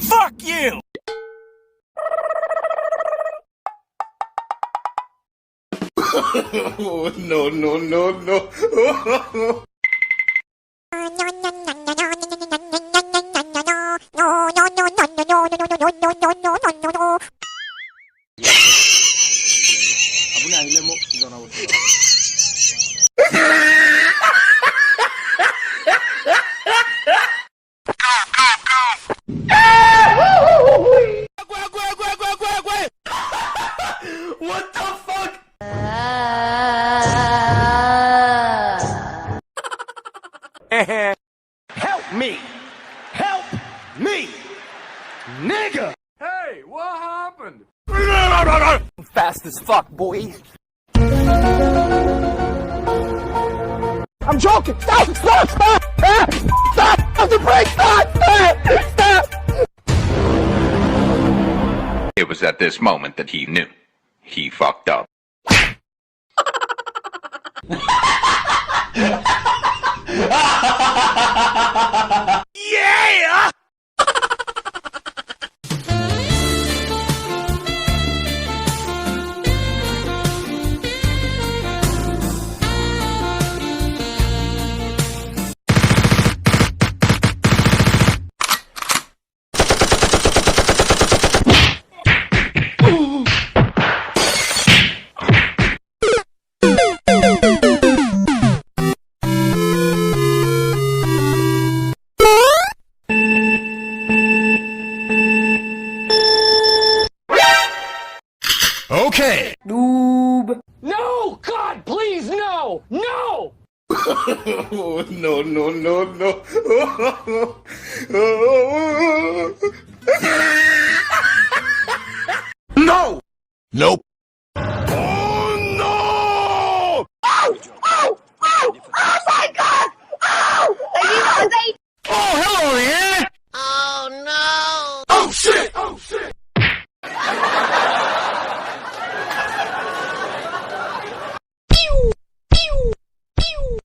Fuck you! No, no, no, no. What the fuck? Help me! Help me! Nigga! Hey, what happened? Fast as fuck, boy. I'm joking! Stop! Stop! Stop! Stop! Stop the brake! Stop! Stop! Stop! It was at this moment that he knew. He fucked up. Yeah! Okay. Noob. No! God, please, no! No! No, no, no, no. No! Nope. Oh no! Oh my god! Oh! Oh, hello there! Oh no! Oh shit! Oh shit! Pew! Pew! Pew!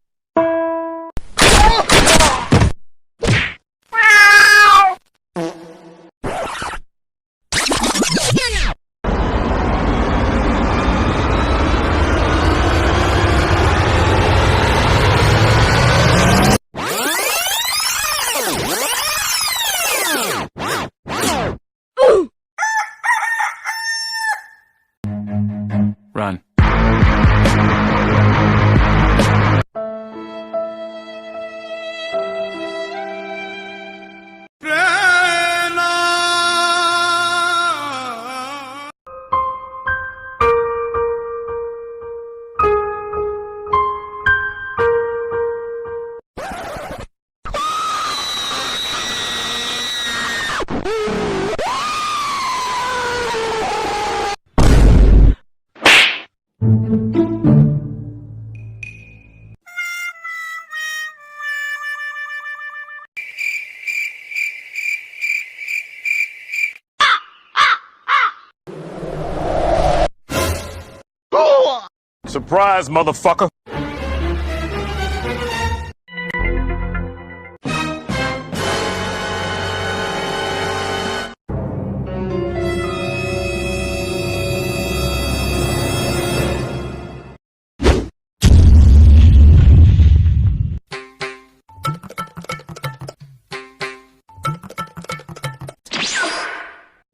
Run. Surprise, motherfucker!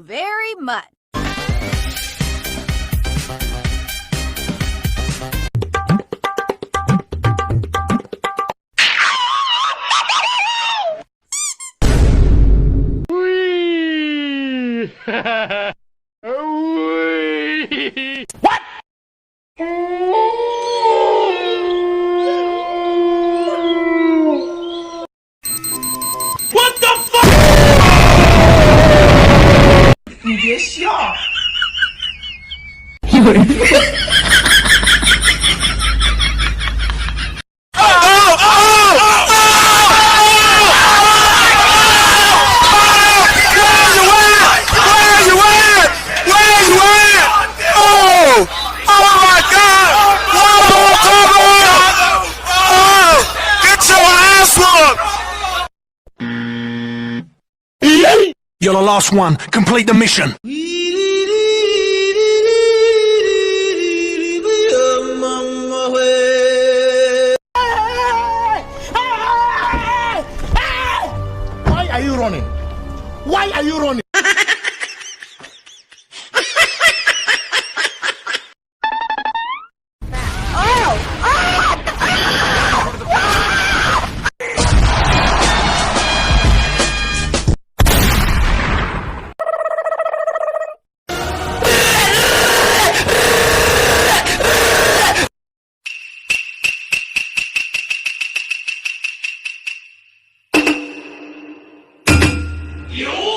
Very much. What? What the fuck? 别笑。You're the last one. Complete the mission. Why are you running? Why are you running?有